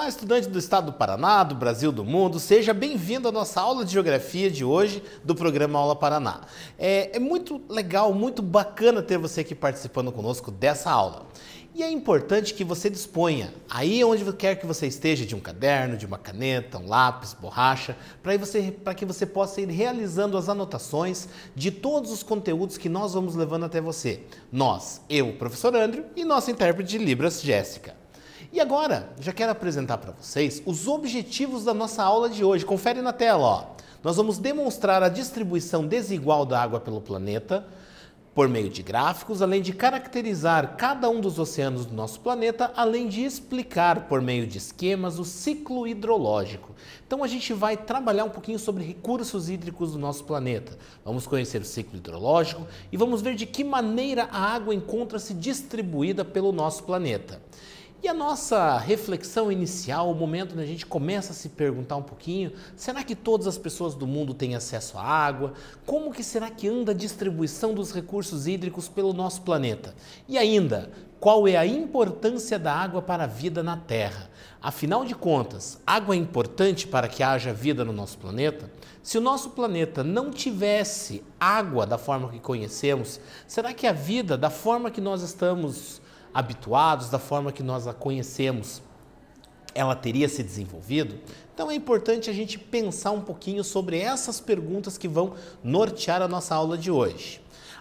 Olá, estudante do estado do Paraná, do Brasil, do mundo, seja bem-vindo à nossa aula de geografia de hoje do programa Aula Paraná. É muito legal, muito bacana ter você aqui participando conosco dessa aula. E é importante que você disponha, aí onde quer que você esteja, de um caderno, de uma caneta, um lápis, borracha, para que você possa ir realizando as anotações de todos os conteúdos que nós vamos levando até você. Nós, eu, professor Andrew, e nossa intérprete de Libras, Jéssica. E agora, já quero apresentar para vocês os objetivos da nossa aula de hoje. Confere na tela, ó. Nós vamos demonstrar a distribuição desigual da água pelo planeta por meio de gráficos, além de caracterizar cada um dos oceanos do nosso planeta, além de explicar por meio de esquemas o ciclo hidrológico. Então a gente vai trabalhar um pouquinho sobre recursos hídricos do nosso planeta. Vamos conhecer o ciclo hidrológico e vamos ver de que maneira a água encontra-se distribuída pelo nosso planeta. E a nossa reflexão inicial, o momento onde a gente começa a se perguntar um pouquinho, será que todas as pessoas do mundo têm acesso à água? Como que será que anda a distribuição dos recursos hídricos pelo nosso planeta? E ainda, qual é a importância da água para a vida na Terra? Afinal de contas, água é importante para que haja vida no nosso planeta? Se o nosso planeta não tivesse água da forma que conhecemos, será que a vida, da forma que nós estamos habituados, da forma que nós a conhecemos, ela teria se desenvolvido? Então é importante a gente pensar um pouquinho sobre essas perguntas que vão nortear a nossa aula de hoje.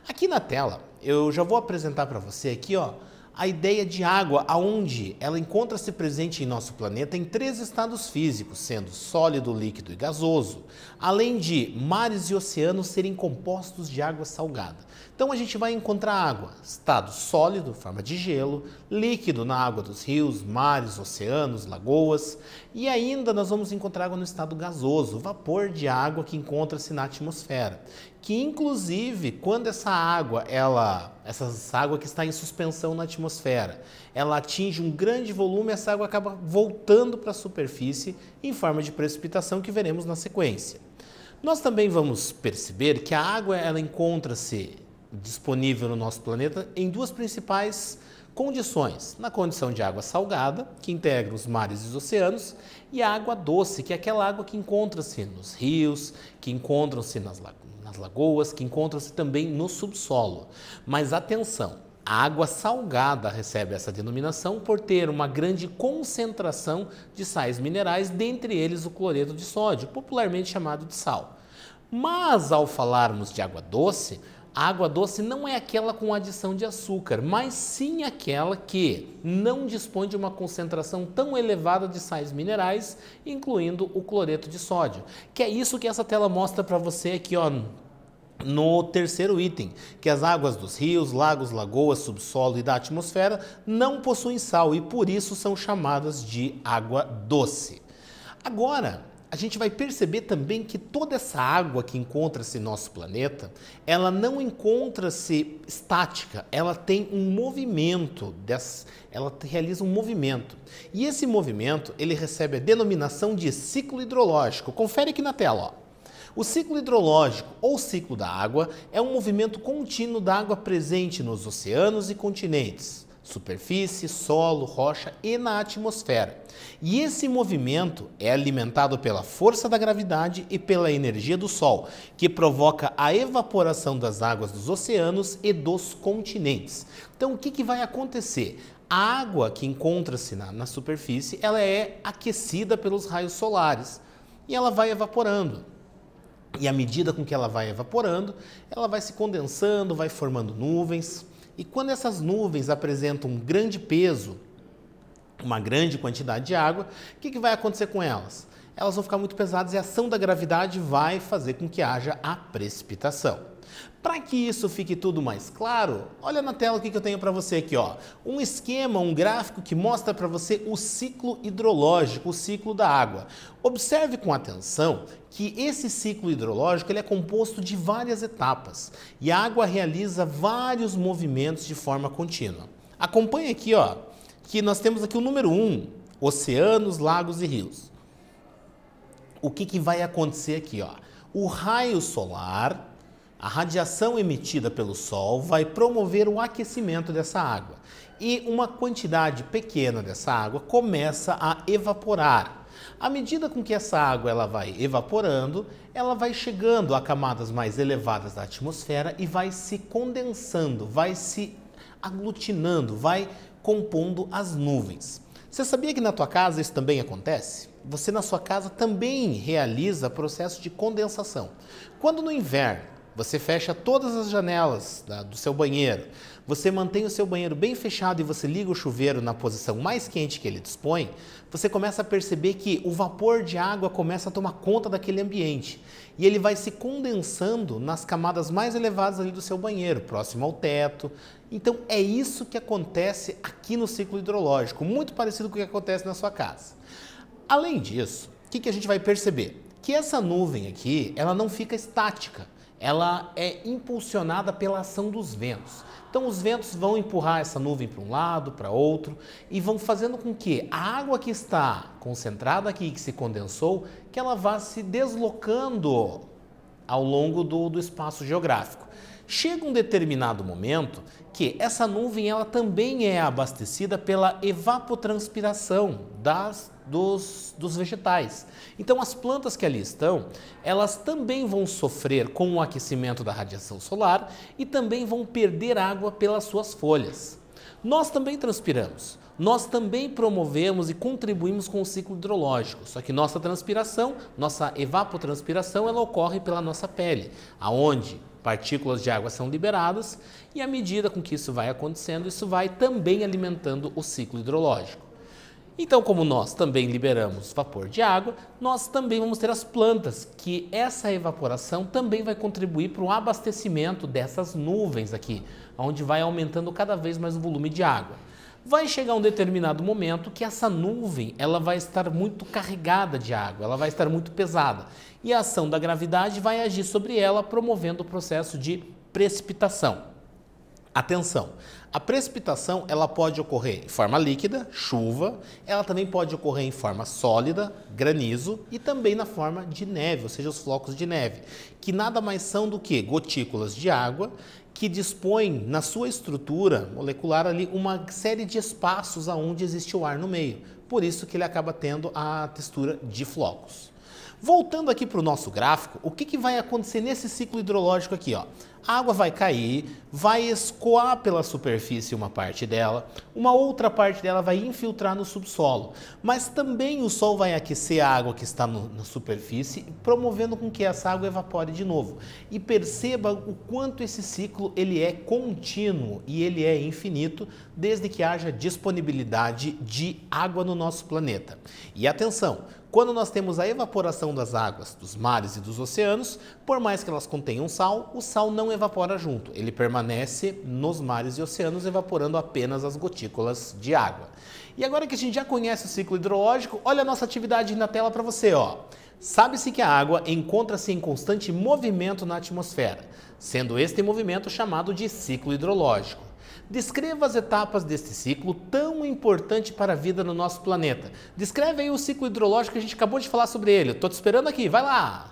Aqui na tela, eu já vou apresentar para você aqui, ó, a ideia de água, aonde ela encontra-se presente em nosso planeta em 3 estados físicos, sendo sólido, líquido e gasoso, além de mares e oceanos serem compostos de água salgada. Então a gente vai encontrar água, estado sólido, forma de gelo, líquido na água dos rios, mares, oceanos, lagoas, e ainda nós vamos encontrar água no estado gasoso, vapor de água que encontra-se na atmosfera, que inclusive quando essa água que está em suspensão na atmosfera, ela atinge um grande volume, essa água acaba voltando para a superfície em forma de precipitação que veremos na sequência. Nós também vamos perceber que a água ela encontra-se disponível no nosso planeta em 2 principais condições. Na condição de água salgada, que integra os mares e os oceanos, e a água doce, que é aquela água que encontra-se nos rios, que encontram-se nas lagoas, que encontram-se também no subsolo. Mas atenção, a água salgada recebe essa denominação por ter uma grande concentração de sais minerais, dentre eles o cloreto de sódio, popularmente chamado de sal. Mas ao falarmos de água doce, a água doce não é aquela com adição de açúcar, mas sim aquela que não dispõe de uma concentração tão elevada de sais minerais, incluindo o cloreto de sódio. Que é isso que essa tela mostra para você aqui, ó, no terceiro item, que as águas dos rios, lagos, lagoas, subsolo e da atmosfera não possuem sal e por isso são chamadas de água doce. Agora, a gente vai perceber também que toda essa água que encontra-se no nosso planeta, ela não encontra-se estática, ela tem um movimento, ela realiza um movimento. E esse movimento, ele recebe a denominação de ciclo hidrológico. Confere aqui na tela, ó. O ciclo hidrológico, ou ciclo da água, é um movimento contínuo da água presente nos oceanos e continentes, superfície, solo, rocha e na atmosfera. E esse movimento é alimentado pela força da gravidade e pela energia do Sol, que provoca a evaporação das águas dos oceanos e dos continentes. Então, o que vai acontecer? A água que encontra-se na superfície, ela é aquecida pelos raios solares e ela vai evaporando. E à medida com que ela vai evaporando, ela vai se condensando, vai formando nuvens. E quando essas nuvens apresentam um grande peso, uma grande quantidade de água, o que vai acontecer com elas? Elas vão ficar muito pesadas e a ação da gravidade vai fazer com que haja a precipitação. Para que isso fique tudo mais claro, olha na tela o que eu tenho para você aqui, ó. Um esquema, um gráfico que mostra para você o ciclo hidrológico, o ciclo da água. Observe com atenção que esse ciclo hidrológico ele é composto de várias etapas e a água realiza vários movimentos de forma contínua. Acompanhe aqui, ó, que nós temos aqui o número 1, oceanos, lagos e rios. O que vai acontecer aqui, ó? O raio solar, a radiação emitida pelo Sol vai promover o aquecimento dessa água. e uma quantidade pequena dessa água começa a evaporar. À medida com que essa água ela vai evaporando, ela vai chegando a camadas mais elevadas da atmosfera e vai se condensando, vai se aglutinando, vai compondo as nuvens. Você sabia que na tua casa isso também acontece? Você na sua casa também realiza processo de condensação. Quando no inverno você fecha todas as janelas do seu banheiro, você mantém o seu banheiro bem fechado e você liga o chuveiro na posição mais quente que ele dispõe, você começa a perceber que o vapor de água começa a tomar conta daquele ambiente e ele vai se condensando nas camadas mais elevadas ali do seu banheiro, próximo ao teto. Então é isso que acontece aqui no ciclo hidrológico, muito parecido com o que acontece na sua casa. Além disso, o que a gente vai perceber? Que essa nuvem aqui, ela não fica estática. Ela é impulsionada pela ação dos ventos. Então os ventos vão empurrar essa nuvem para um lado, para outro e vão fazendo com que a água que está concentrada aqui, que se condensou, que ela vá se deslocando ao longo do espaço geográfico. Chega um determinado momento que essa nuvem ela também é abastecida pela evapotranspiração dos vegetais. Então as plantas que ali estão, elas também vão sofrer com o aquecimento da radiação solar e também vão perder água pelas suas folhas. Nós também transpiramos. Nós também promovemos e contribuímos com o ciclo hidrológico, só que nossa transpiração, nossa evapotranspiração, ela ocorre pela nossa pele, aonde partículas de água são liberadas e à medida com que isso vai acontecendo, isso vai também alimentando o ciclo hidrológico. Então, como nós também liberamos vapor de água, nós também vamos ter as plantas, que essa evaporação também vai contribuir para o abastecimento dessas nuvens aqui, onde vai aumentando cada vez mais o volume de água. Vai chegar um determinado momento que essa nuvem ela vai estar muito carregada de água, ela vai estar muito pesada. E a ação da gravidade vai agir sobre ela, promovendo o processo de precipitação. Atenção, a precipitação ela pode ocorrer em forma líquida, chuva, ela também pode ocorrer em forma sólida, granizo e também na forma de neve, ou seja, os flocos de neve, que nada mais são do que gotículas de água que dispõem na sua estrutura molecular ali uma série de espaços aonde existe o ar no meio, por isso que ele acaba tendo a textura de flocos. Voltando aqui para o nosso gráfico, o que vai acontecer nesse ciclo hidrológico aqui, ó? A água vai cair, vai escoar pela superfície uma parte dela, uma outra parte dela vai infiltrar no subsolo, mas também o sol vai aquecer a água que está na superfície, promovendo com que essa água evapore de novo. E perceba o quanto esse ciclo ele é contínuo e ele é infinito, desde que haja disponibilidade de água no nosso planeta. E atenção! Quando nós temos a evaporação das águas dos mares e dos oceanos, por mais que elas contenham sal, o sal não evapora junto. Ele permanece nos mares e oceanos, evaporando apenas as gotículas de água. E agora que a gente já conhece o ciclo hidrológico, olha a nossa atividade na tela para você, ó. Sabe-se que a água encontra-se em constante movimento na atmosfera, sendo este movimento chamado de ciclo hidrológico. Descreva as etapas deste ciclo tão importante para a vida no nosso planeta. Descreve aí o ciclo hidrológico que a gente acabou de falar sobre ele. Estou te esperando aqui, vai lá!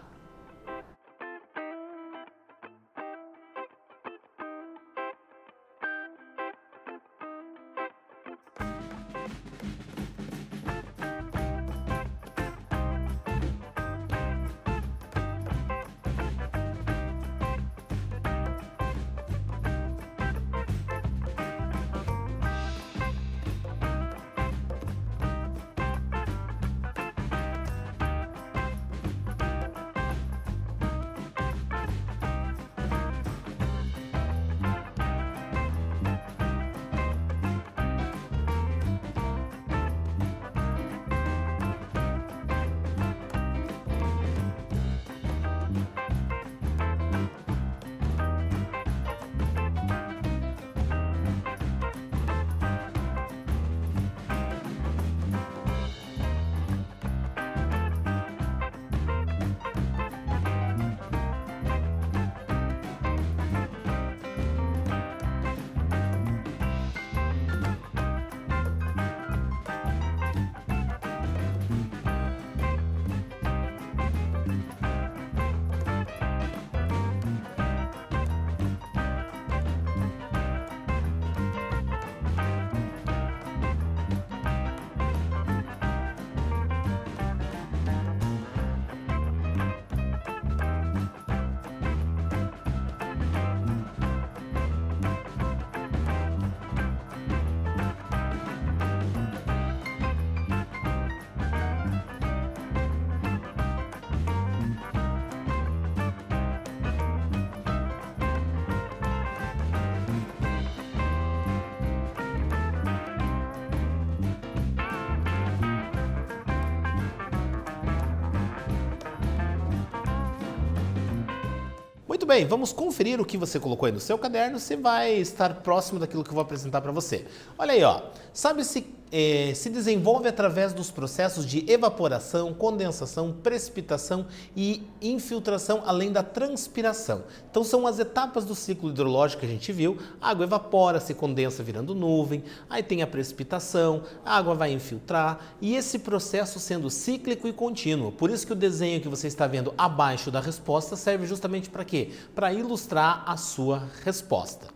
Muito bem, vamos conferir o que você colocou aí no seu caderno, se vai estar próximo daquilo que eu vou apresentar para você. Olha aí, ó. Sabe-se se desenvolve através dos processos de evaporação, condensação, precipitação e infiltração, além da transpiração. Então são as etapas do ciclo hidrológico que a gente viu. A água evapora, se condensa virando nuvem, aí tem a precipitação, a água vai infiltrar e esse processo sendo cíclico e contínuo. Por isso que o desenho que você está vendo abaixo da resposta serve justamente para quê? Para ilustrar a sua resposta.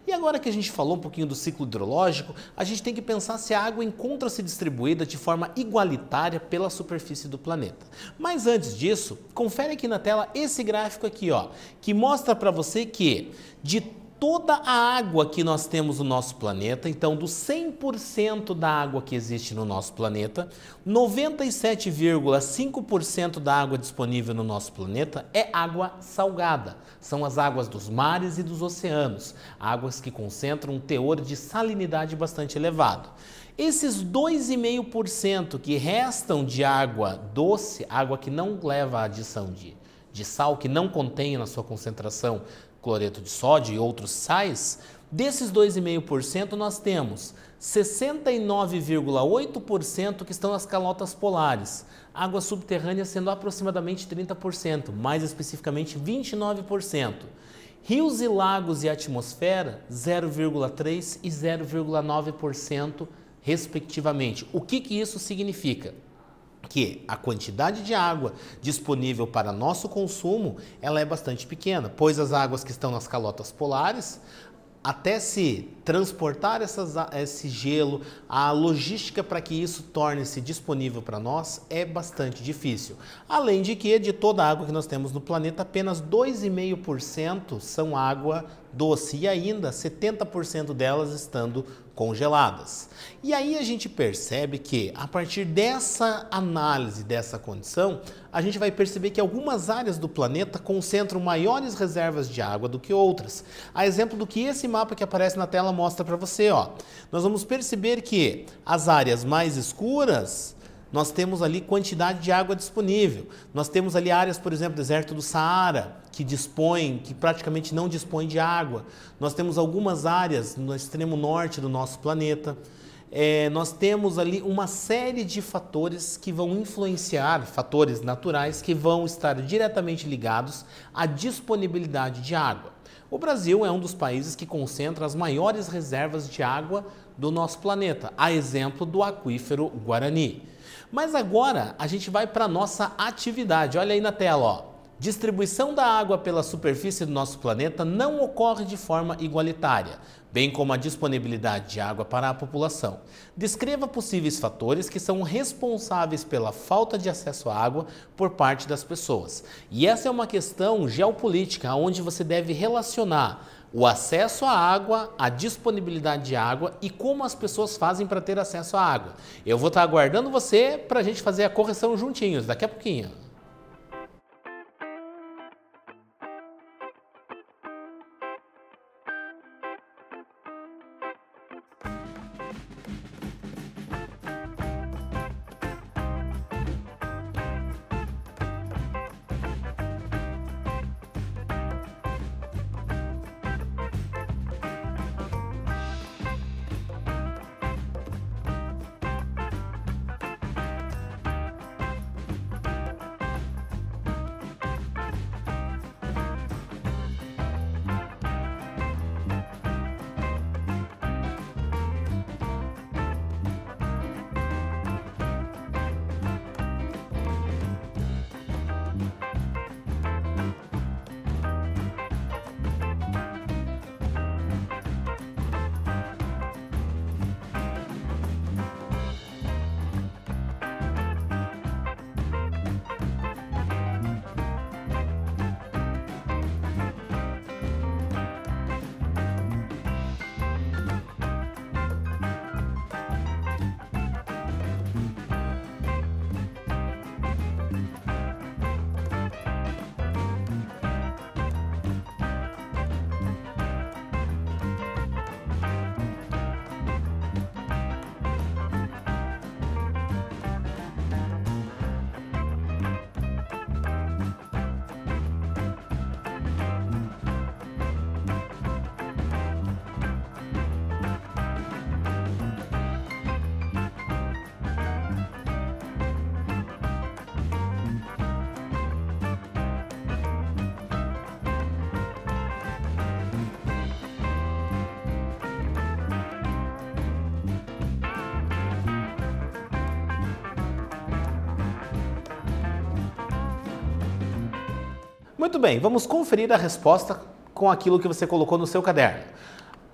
E agora que a gente falou um pouquinho do ciclo hidrológico, a gente tem que pensar se a água encontra-se distribuída de forma igualitária pela superfície do planeta. Mas antes disso, confere aqui na tela esse gráfico aqui, ó, que mostra para você que de toda a água que nós temos no nosso planeta, então do 100% da água que existe no nosso planeta, 97,5% da água disponível no nosso planeta é água salgada. São as águas dos mares e dos oceanos, águas que concentram um teor de salinidade bastante elevado. Esses 2,5% que restam de água doce, água que não leva a adição de sal, que não contém na sua concentração cloreto de sódio e outros sais, desses 2,5% nós temos 69,8% que estão nas calotas polares, águas subterrâneas sendo aproximadamente 30%, mais especificamente 29%. Rios e lagos e atmosfera, 0,3% e 0,9%, respectivamente. O que isso significa? Que a quantidade de água disponível para nosso consumo ela é bastante pequena, pois as águas que estão nas calotas polares, até se transportar esse gelo, a logística para que isso torne-se disponível para nós é bastante difícil. Além de que, de toda a água que nós temos no planeta, apenas 2,5% são água doce e ainda 70% delas estando congeladas. E aí a gente percebe que, a partir dessa análise, dessa condição, a gente vai perceber que algumas áreas do planeta concentram maiores reservas de água do que outras. A exemplo do que esse mapa que aparece na tela mostra para você, ó. Nós vamos perceber que as áreas mais escuras, nós temos ali quantidade de água disponível. Nós temos ali áreas, por exemplo, deserto do Saara, que praticamente não dispõe de água. Nós temos algumas áreas no extremo norte do nosso planeta. Nós temos ali uma série de fatores que vão influenciar, fatores naturais, que vão estar diretamente ligados à disponibilidade de água. O Brasil é um dos países que concentra as maiores reservas de água do nosso planeta, a exemplo do aquífero Guarani. Mas agora a gente vai para a nossa atividade. Olha aí na tela, ó. Distribuição da água pela superfície do nosso planeta não ocorre de forma igualitária, bem como a disponibilidade de água para a população. Descreva possíveis fatores que são responsáveis pela falta de acesso à água por parte das pessoas. E essa é uma questão geopolítica, onde você deve relacionar o acesso à água, a disponibilidade de água e como as pessoas fazem para ter acesso à água. Eu vou estar aguardando você para a gente fazer a correção juntinhos, daqui a pouquinho. Muito bem, vamos conferir a resposta com aquilo que você colocou no seu caderno.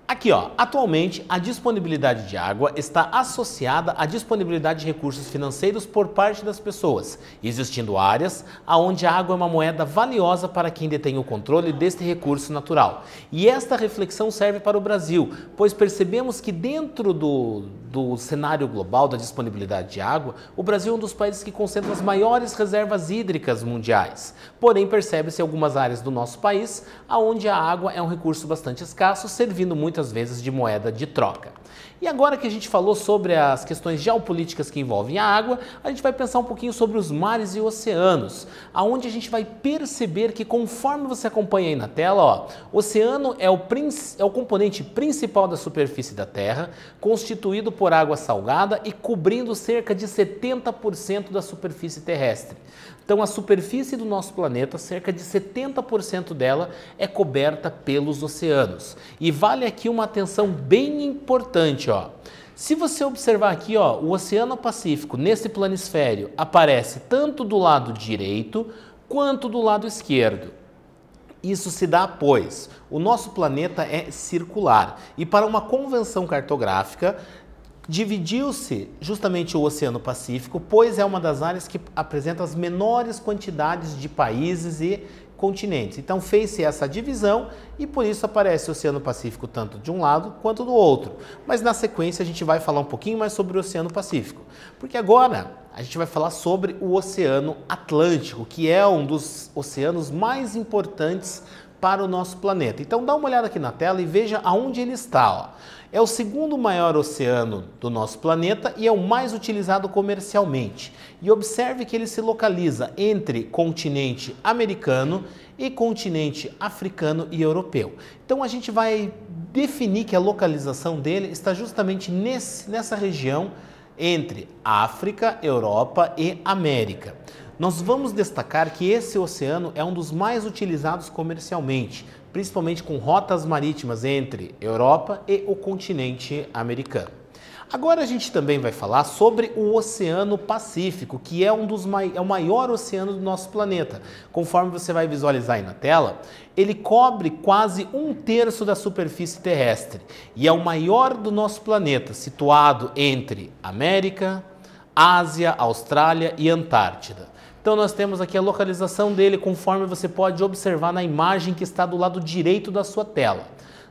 Aqui, ó, atualmente a disponibilidade de água está associada à disponibilidade de recursos financeiros por parte das pessoas, existindo áreas onde a água é uma moeda valiosa para quem detém o controle deste recurso natural. E esta reflexão serve para o Brasil, pois percebemos que dentro do cenário global da disponibilidade de água, o Brasil é um dos países que concentra as maiores reservas hídricas mundiais. Porém, percebe-se algumas áreas do nosso país onde a água é um recurso bastante escasso, servindo muitas vezes de moeda de troca. E agora que a gente falou sobre as questões geopolíticas que envolvem a água, a gente vai pensar um pouquinho sobre os mares e oceanos, aonde a gente vai perceber que conforme você acompanha aí na tela, ó, o oceano é o componente principal da superfície da Terra, constituído por água salgada e cobrindo cerca de 70% da superfície terrestre. Então a superfície do nosso planeta, cerca de 70% dela é coberta pelos oceanos. E vale aqui uma atenção bem importante, ó. Se você observar aqui, ó, o Oceano Pacífico nesse planisfério aparece tanto do lado direito quanto do lado esquerdo. Isso se dá pois o nosso planeta é circular e para uma convenção cartográfica dividiu-se justamente o Oceano Pacífico, pois é uma das áreas que apresenta as menores quantidades de países e continentes. Então fez-se essa divisão e por isso aparece o Oceano Pacífico tanto de um lado quanto do outro. Mas na sequência a gente vai falar um pouquinho mais sobre o Oceano Pacífico, porque agora a gente vai falar sobre o Oceano Atlântico, que é um dos oceanos mais importantes para o nosso planeta. Então dá uma olhada aqui na tela e veja aonde ele está, ó. É o segundo maior oceano do nosso planeta e é o mais utilizado comercialmente. E observe que ele se localiza entre continente americano e continente africano e europeu. Então a gente vai definir que a localização dele está justamente nessa região entre África, Europa e América. Nós vamos destacar que esse oceano é um dos mais utilizados comercialmente, principalmente com rotas marítimas entre Europa e o continente americano. Agora a gente também vai falar sobre o Oceano Pacífico, que é o maior oceano do nosso planeta. Conforme você vai visualizar aí na tela, ele cobre quase 1/3 da superfície terrestre e é o maior do nosso planeta, situado entre América, Ásia, Austrália e Antártida. Então nós temos aqui a localização dele conforme você pode observar na imagem que está do lado direito da sua tela.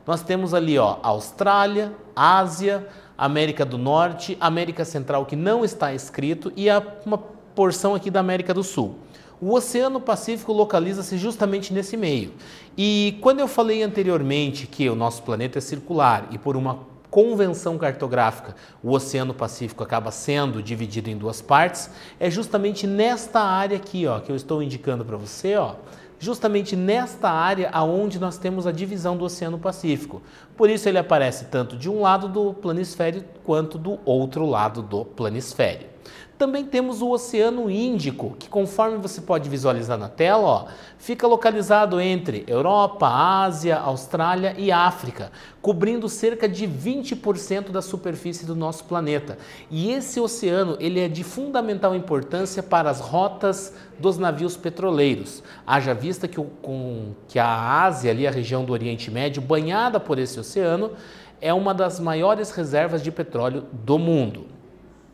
Nós temos ali, ó, Austrália, Ásia, América do Norte, América Central que não está escrito e uma porção aqui da América do Sul. O Oceano Pacífico localiza-se justamente nesse meio. E quando eu falei anteriormente que o nosso planeta é circular e por uma convenção cartográfica, o Oceano Pacífico acaba sendo dividido em duas partes, é justamente nesta área aqui, ó, que eu estou indicando para você, ó, justamente nesta área aonde nós temos a divisão do Oceano Pacífico. Por isso ele aparece tanto de um lado do planisfério quanto do outro lado do planisfério. Também temos o Oceano Índico, que conforme você pode visualizar na tela, ó, fica localizado entre Europa, Ásia, Austrália e África, cobrindo cerca de 20% da superfície do nosso planeta. E esse oceano ele é de fundamental importância para as rotas dos navios petroleiros. Haja vista que a Ásia, ali a região do Oriente Médio, banhada por esse oceano, é uma das maiores reservas de petróleo do mundo.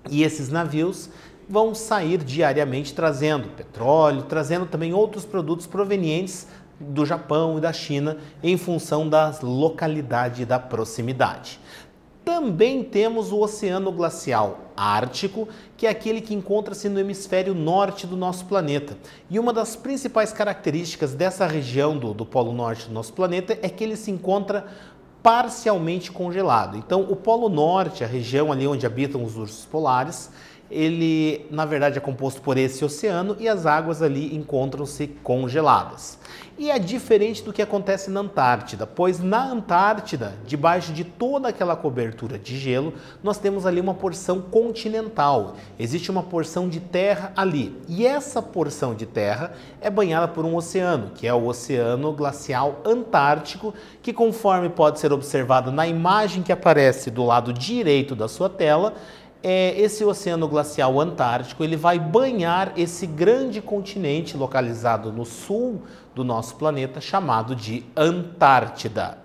E esses navios vão sair diariamente trazendo petróleo, trazendo também outros produtos provenientes do Japão e da China em função da localidade e da proximidade. Também temos o Oceano Glacial Ártico, que é aquele que encontra-se no hemisfério norte do nosso planeta. E uma das principais características dessa região do Polo Norte do nosso planeta é que ele se encontra parcialmente congelado. Então, o Polo Norte, a região ali onde habitam os ursos polares, ele, na verdade, é composto por esse oceano e as águas ali encontram-se congeladas. E é diferente do que acontece na Antártida, pois na Antártida, debaixo de toda aquela cobertura de gelo, nós temos ali uma porção continental. Existe uma porção de terra ali. E essa porção de terra é banhada por um oceano, que é o Oceano Glacial Antártico, que conforme pode ser observado na imagem que aparece do lado direito da sua tela, esse oceano glacial antártico, ele vai banhar esse grande continente localizado no sul do nosso planeta, chamado de Antártida.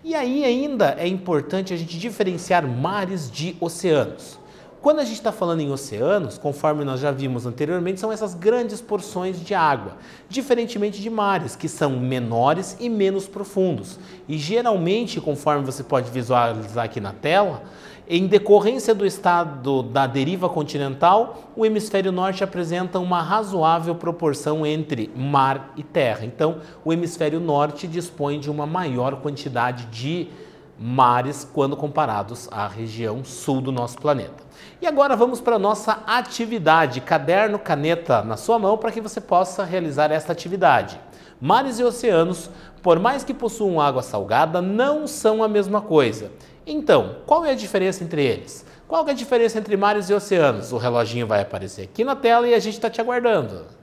E aí ainda é importante a gente diferenciar mares de oceanos. Quando a gente está falando em oceanos, conforme nós já vimos anteriormente, são essas grandes porções de água, diferentemente de mares, que são menores e menos profundos. E geralmente, conforme você pode visualizar aqui na tela, em decorrência do estado da deriva continental, o hemisfério norte apresenta uma razoável proporção entre mar e terra. Então, o hemisfério norte dispõe de uma maior quantidade de mares quando comparados à região sul do nosso planeta. E agora vamos para a nossa atividade. Caderno, caneta na sua mão para que você possa realizar esta atividade. Mares e oceanos, por mais que possuam água salgada, não são a mesma coisa. Então, qual é a diferença entre eles? Qual é a diferença entre mares e oceanos? O reloginho vai aparecer aqui na tela e a gente está te aguardando.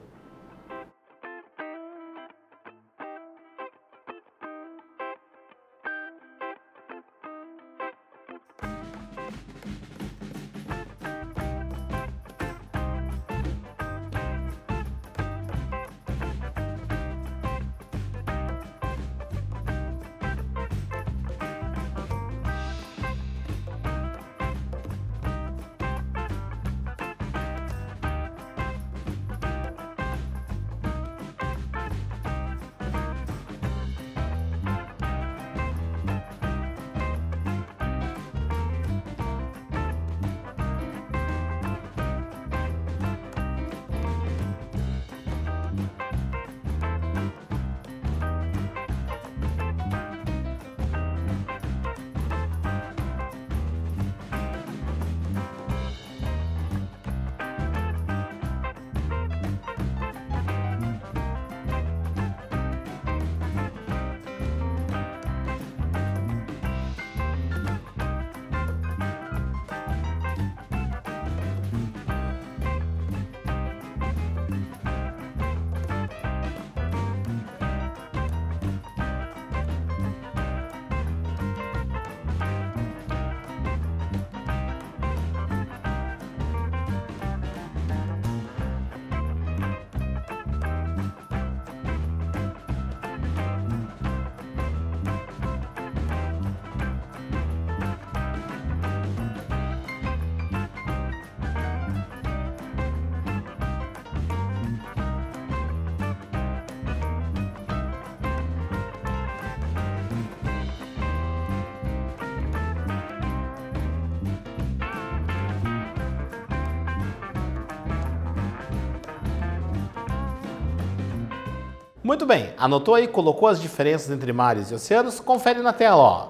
Muito bem, anotou aí, colocou as diferenças entre mares e oceanos? Confere na tela, ó.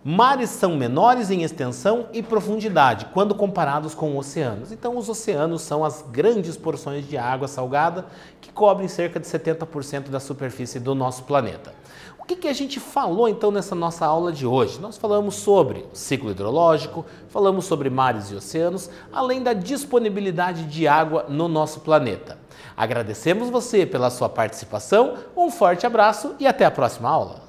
Mares são menores em extensão e profundidade quando comparados com oceanos. Então, os oceanos são as grandes porções de água salgada que cobrem cerca de 70% da superfície do nosso planeta. O que a gente falou então nessa nossa aula de hoje? Nós falamos sobre o ciclo hidrológico, falamos sobre mares e oceanos, além da disponibilidade de água no nosso planeta. Agradecemos você pela sua participação, um forte abraço e até a próxima aula.